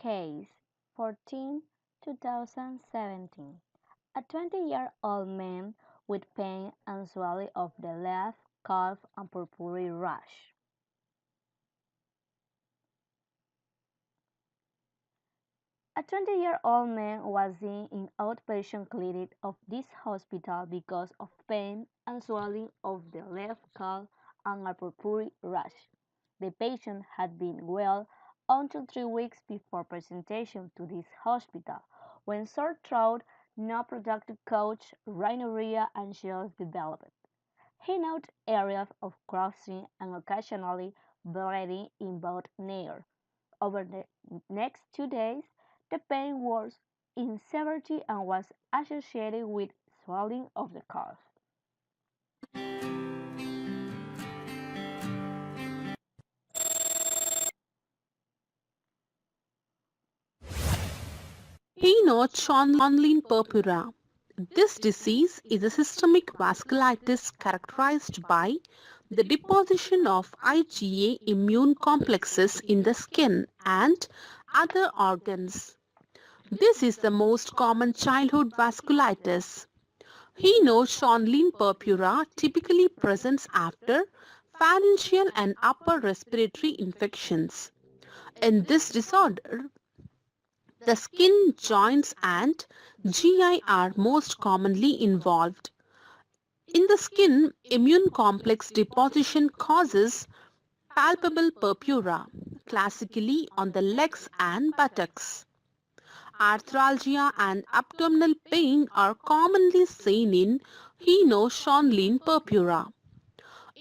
Case 14, 2017. A 20-year-old man with pain and swelling of the left calf and purpuric rash. A 20-year-old man was seen in outpatient clinic of this hospital because of pain and swelling of the left calf and a purpuric rash. The patient had been well until 3 weeks before presentation to this hospital, when sore throat, no productive couch, rhinorrhea, and chills developed. He noted areas of crossing and occasionally bleeding in both knees. Over the next 2 days, the pain worsened in severity and was associated with swelling of the calf. Phenol purpura. This disease is a systemic vasculitis characterized by the deposition of IgA immune complexes in the skin and other organs. This is the most common childhood vasculitis. Purpura typically presents after pharyngeal and upper respiratory infections. In this disorder, the skin, joints and GI are most commonly involved. In the skin, immune complex deposition causes palpable purpura, classically on the legs and buttocks. Arthralgia and abdominal pain are commonly seen in purpura.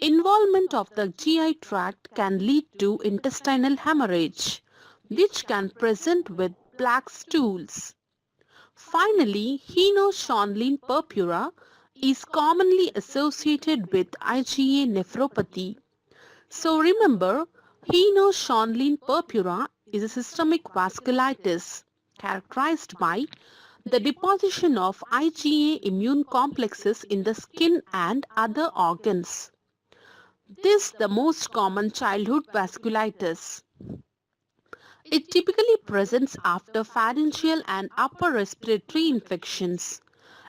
Involvement of the GI tract can lead to intestinal hemorrhage, which can present with black stools. Finally, purpura is commonly associated with IgA nephropathy. So remember, purpura is a systemic vasculitis characterized by the deposition of IgA immune complexes in the skin and other organs. This is the most common childhood vasculitis. It typically presents after pharyngeal and upper respiratory infections.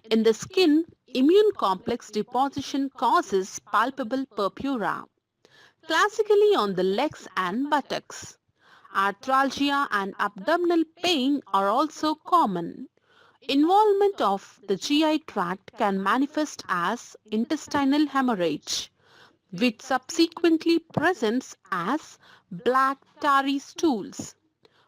In the skin, immune complex deposition causes palpable purpura, classically on the legs and buttocks. Arthralgia and abdominal pain are also common. Involvement of the GI tract can manifest as intestinal hemorrhage, which subsequently presents as black tarry stools.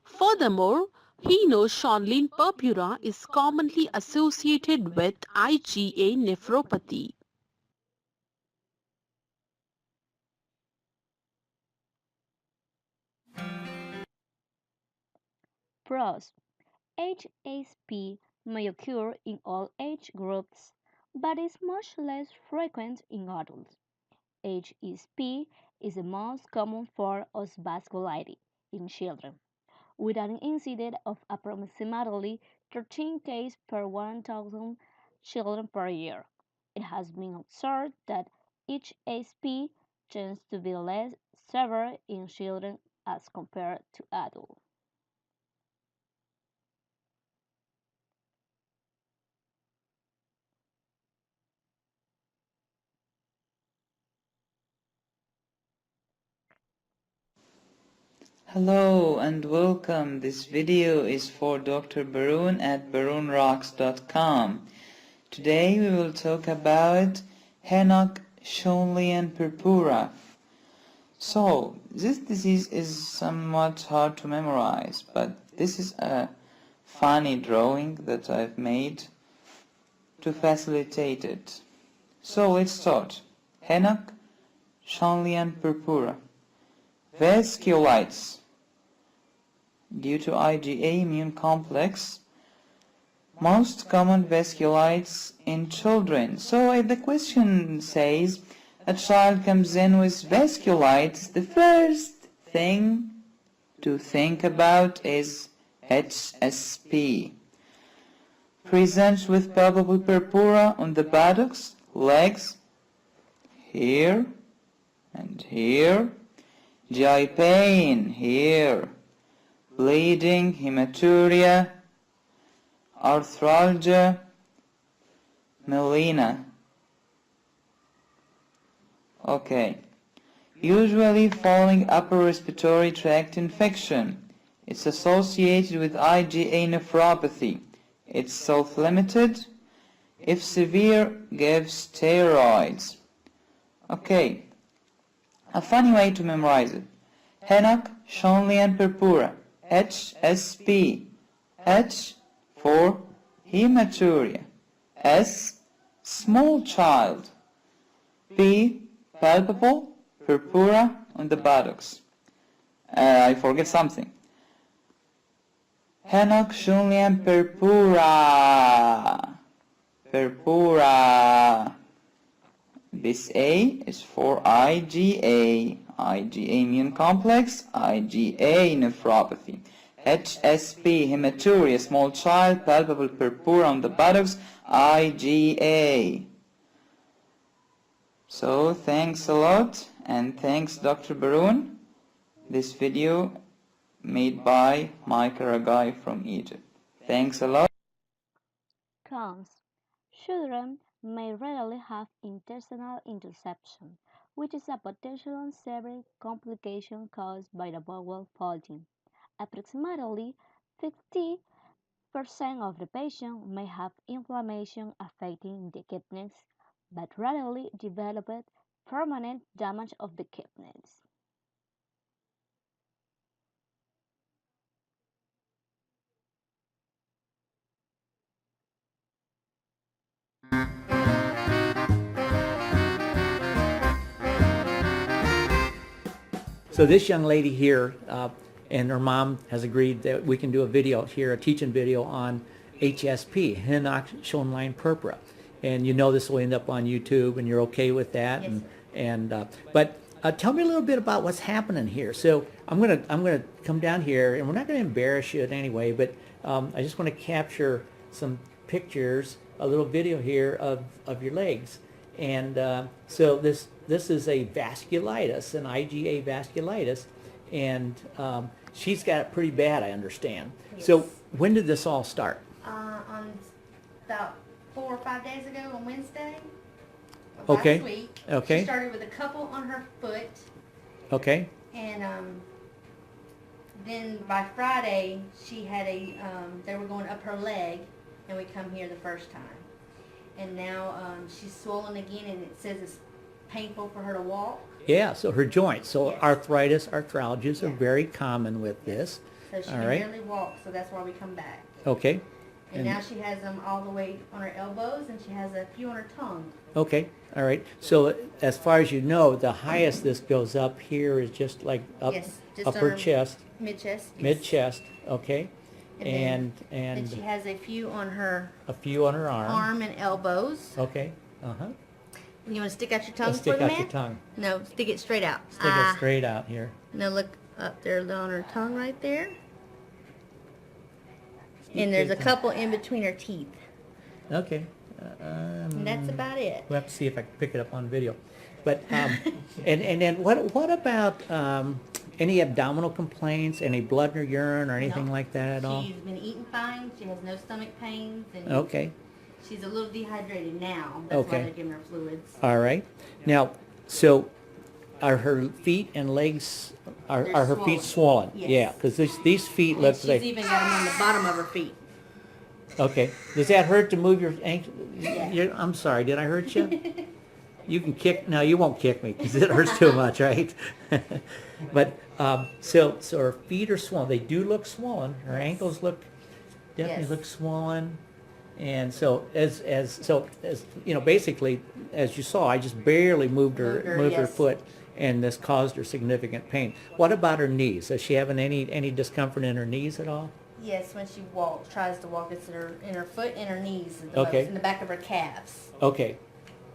Furthermore, purpura is commonly associated with IgA nephropathy. Pros: HSP may occur in all age groups, but is much less frequent in adults. HSP is the most common form of vasculitis in children, with an incidence of approximately 13 cases per 1,000 children per year. It has been observed that HSP tends to be less severe in children as compared to adults. Hello and welcome. This video is for Dr. Baroon at baroonrocks.com. Today we will talk about Henoch-Schönlein purpura. So, this disease is somewhat hard to memorize, but this is a funny drawing that I've made to facilitate it. So let's start. Henoch-Schönlein purpura. Vasculitis due to IgA immune complex, most common vasculitis in children. So if the question says a child comes in with vasculitis, the first thing to think about is HSP. Presents with palpable purpura on the buttocks, legs, here and here. GI pain here, bleeding, hematuria, arthralgia, melena. Okay. Usually following upper respiratory tract infection. It's associated with IgA nephropathy. It's self-limited. If severe, give steroids. Okay. A funny way to memorize it. Henoch, Schonli, and Purpura. HSP. H for hematuria. S, small child. P, palpable, purpura on the buttocks. I forget something. Henoch, Schonli, and Purpura. Purpura. This A is for IgA. IgA immune complex, IgA nephropathy. HSP, hematuria, small child, palpable purpura on the buttocks, IgA. So thanks a lot, and thanks Dr. Baroun. This video made by Mike Ragai from Egypt. Thanks a lot. Cons. Children may readily have intestinal interception, which is a potential and severe complication caused by the bowel bulging. Approximately 50% of the patients may have inflammation affecting the kidneys, but rarely develop permanent damage of the kidneys. So this young lady here and her mom has agreed that we can do a video here, a teaching video on HSP, Henoch Schonlein purpura. And you know this will end up on YouTube, and you're okay with that. Yes. But tell me a little bit about what's happening here. So I'm gonna come down here, and we're not gonna embarrass you in any way, but I just want to capture some pictures, a little video here of your legs. And so this is a vasculitis, an IgA vasculitis, and she's got it pretty bad, I understand. Yes. So when did this all start? On about 4 or 5 days ago on Wednesday. Okay. Last week. Okay. She started with a couple on her foot, Okay. and then by Friday she had they were going up her leg, and we come here the first time. And now she's swollen again, and it says it's painful for her to walk. Yeah, so her joints. So Yes. arthritis, arthralgias are Yeah. very common with this. So she All can right. barely walk, so that's why we come back. Okay. And now she has them all the way on her elbows, and she has a few on her tongue. Okay. All right. So as far as you know, the highest this goes up here is just like up Yes, just upper on her chest, mid-chest. Yes. mid-chest. Okay. And And then she has a few on her a few on her arm and elbows. Okay. Uh-huh. And you want to stick out your tongue Let's for stick the out man? your tongue. No, stick it straight out. Stick it straight out here. Now look up there on her tongue right there. And there's a couple in between her teeth. Okay. And that's about it. We'll have to see if I can pick it up on video. But and then what about any abdominal complaints, any blood in her urine or anything No. like that at all? She's been eating fine. She has no stomach pains. And Okay. she's a little dehydrated now. That's Okay. why they're giving her fluids. All right. Now, so are her feet and legs, are They're her feet swollen? Yes. Yeah, because these feet And look she's like, even got them on the bottom of her feet. okay. Does that hurt to move your ankle? Yeah. I'm sorry, did I hurt you? You can kick, no, you won't kick me because it hurts too much, right? But, so her feet are swollen. They do look swollen. Her Yes. ankles definitely Yes. look swollen. And so as you know, basically, as you saw, I just barely moved her Yes. foot, and this caused her significant pain. What about her knees? Does she have any discomfort in her knees at all? Yes, when she tries to walk, it's in her foot and her knees, Okay. in the back of her calves. Okay,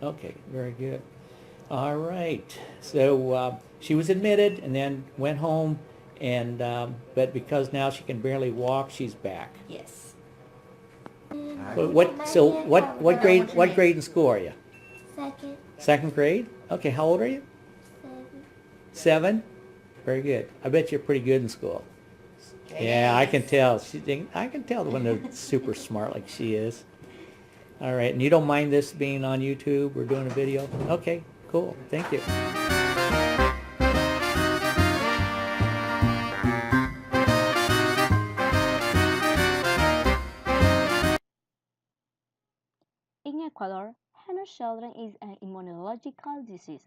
okay, very good. All right. So she was admitted and then went home, and but because now she can barely walk, she's back. Yes. What grade in school are you? Second, Second grade? Okay, how old are you? 7. 7? Very good. I bet you're pretty good in school. Yeah, I can tell. I can tell when they're super smart like she is. All right, and you don't mind this being on YouTube? We're doing a video? Okay, cool. Thank you. In Ecuador, henna children is an immunological disease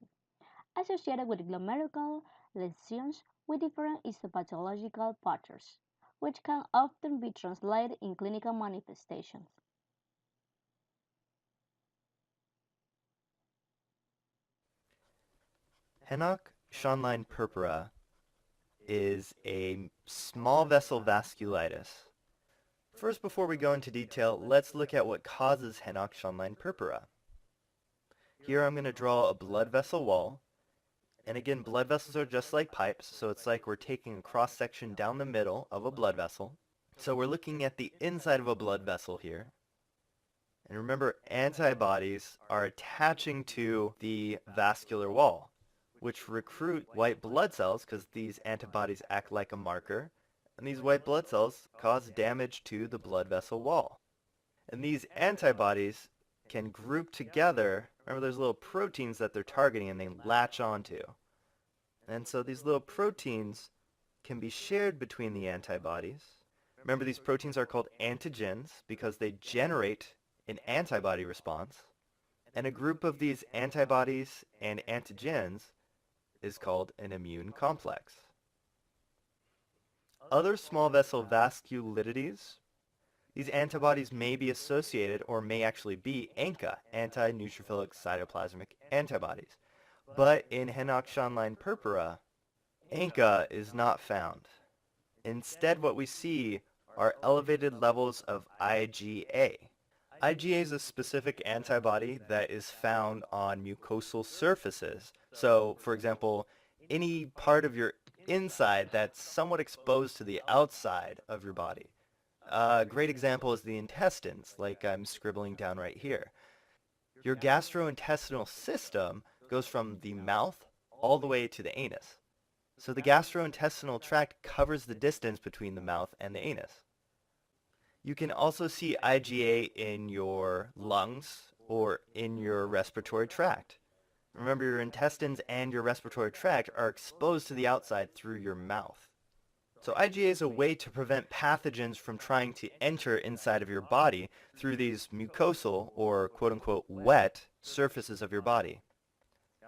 associated with glomerular lesions with different histopathological patterns, which can often be translated in clinical manifestations. Henoch-Schönlein purpura is a small vessel vasculitis. First, before we go into detail, let's look at what causes Henoch-Schönlein purpura. Here I'm going to draw a blood vessel wall. And again, blood vessels are just like pipes, so it's like we're taking a cross-section down the middle of a blood vessel. So we're looking at the inside of a blood vessel here. And remember, antibodies are attaching to the vascular wall, which recruit white blood cells because these antibodies act like a marker. And these white blood cells cause damage to the blood vessel wall. And these antibodies can group together. Remember, there's little proteins that they're targeting and they latch onto. And so these little proteins can be shared between the antibodies. Remember, these proteins are called antigens because they generate an antibody response. And a group of these antibodies and antigens is called an immune complex. Other small vessel vasculitides, these antibodies may be associated or may actually be ANCA, anti-neutrophilic cytoplasmic antibodies. But in Henoch-Schönlein purpura, ANCA is not found. Instead, what we see are elevated levels of IgA. IgA is a specific antibody that is found on mucosal surfaces. So, for example, any part of your inside that's somewhat exposed to the outside of your body. A great example is the intestines, like I'm scribbling down right here. Your gastrointestinal system goes from the mouth all the way to the anus. So the gastrointestinal tract covers the distance between the mouth and the anus. You can also see IgA in your lungs or in your respiratory tract. Remember, your intestines and your respiratory tract are exposed to the outside through your mouth. So IgA is a way to prevent pathogens from trying to enter inside of your body through these mucosal or quote-unquote wet surfaces of your body.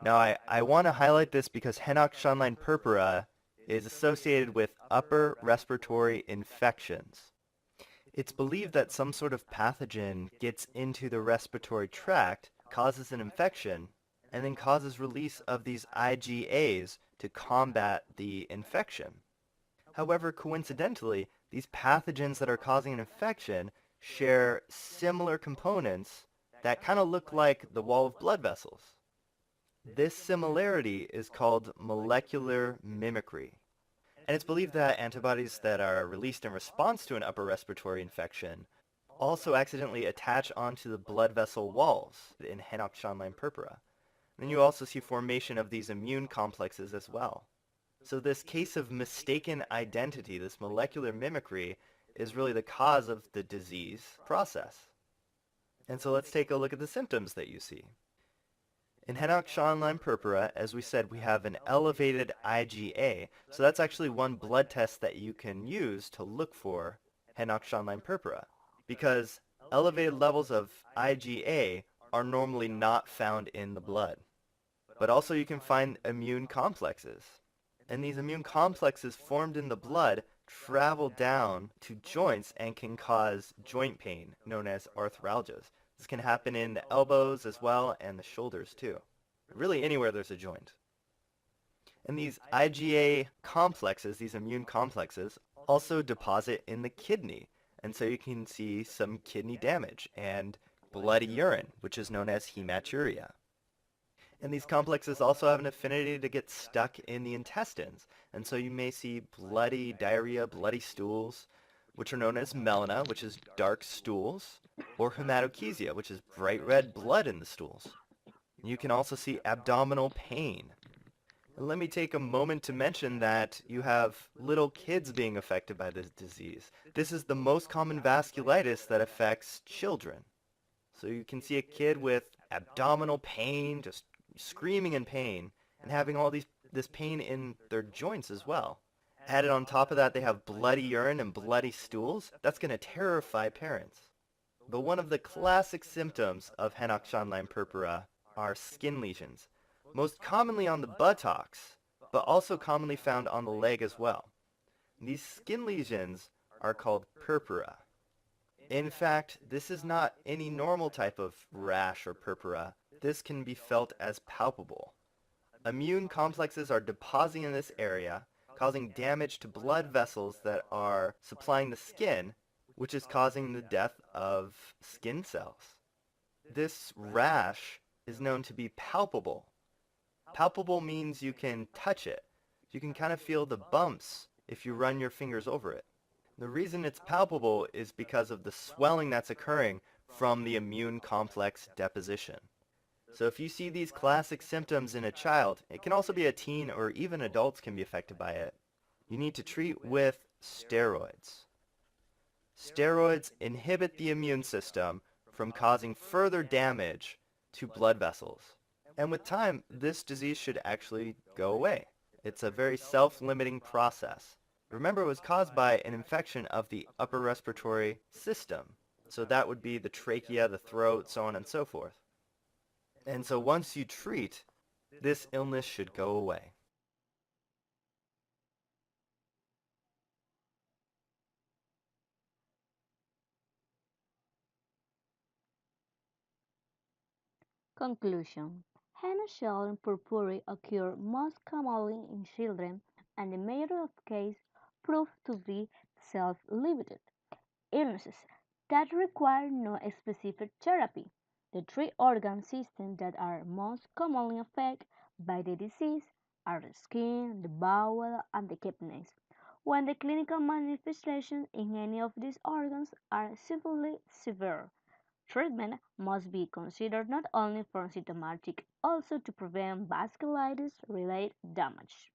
Now, I want to highlight this because Henoch-Schönlein purpura is associated with upper respiratory infections. It's believed that some sort of pathogen gets into the respiratory tract, causes an infection, and then causes release of these IgAs to combat the infection. However, coincidentally, these pathogens that are causing an infection share similar components that kind of look like the wall of blood vessels. This similarity is called molecular mimicry. And it's believed that antibodies that are released in response to an upper respiratory infection also accidentally attach onto the blood vessel walls in Henoch-Schönlein purpura. Then you also see formation of these immune complexes as well. So this case of mistaken identity, this molecular mimicry, is really the cause of the disease process. And so let's take a look at the symptoms that you see. In Henoch-Schönlein purpura, as we said, we have an elevated IgA. So that's actually one blood test that you can use to look for Henoch-Schönlein purpura, because elevated levels of IgA are normally not found in the blood. But also you can find immune complexes. And these immune complexes formed in the blood travel down to joints and can cause joint pain, known as arthralgias. This can happen in the elbows as well and the shoulders too. Really anywhere there's a joint. And these IgA complexes, these immune complexes, also deposit in the kidney. And so you can see some kidney damage and bloody urine, which is known as hematuria. And these complexes also have an affinity to get stuck in the intestines. And so you may see bloody diarrhea, bloody stools, which are known as melena, which is dark stools, or hematochezia, which is bright red blood in the stools. You can also see abdominal pain. And let me take a moment to mention that you have little kids being affected by this disease. This is the most common vasculitis that affects children. So you can see a kid with abdominal pain, just screaming in pain, and having all this pain in their joints as well. Added on top of that, they have bloody urine and bloody stools. That's going to terrify parents. But one of the classic symptoms of Henoch-Schönlein purpura are skin lesions, most commonly on the buttocks, but also commonly found on the leg as well. These skin lesions are called purpura. In fact, this is not any normal type of rash or purpura. This can be felt as palpable. Immune complexes are depositing in this area, causing damage to blood vessels that are supplying the skin, which is causing the death of skin cells. This rash is known to be palpable. Palpable means you can touch it. You can kind of feel the bumps if you run your fingers over it. The reason it's palpable is because of the swelling that's occurring from the immune complex deposition. So if you see these classic symptoms in a child, it can also be a teen or even adults can be affected by it. You need to treat with steroids. Steroids inhibit the immune system from causing further damage to blood vessels. And with time, this disease should actually go away. It's a very self-limiting process. Remember, it was caused by an infection of the upper respiratory system. So that would be the trachea, the throat, so on and so forth. And so once you treat, this illness should go away. Conclusion. Henna-shell purpura occur most commonly in children, and the majority of cases prove to be self-limited illnesses that require no specific therapy. The three organ systems that are most commonly affected by the disease are the skin, the bowel, and the kidneys. When the clinical manifestations in any of these organs are severely severe, treatment must be considered not only for symptomatic, also to prevent vasculitis-related damage.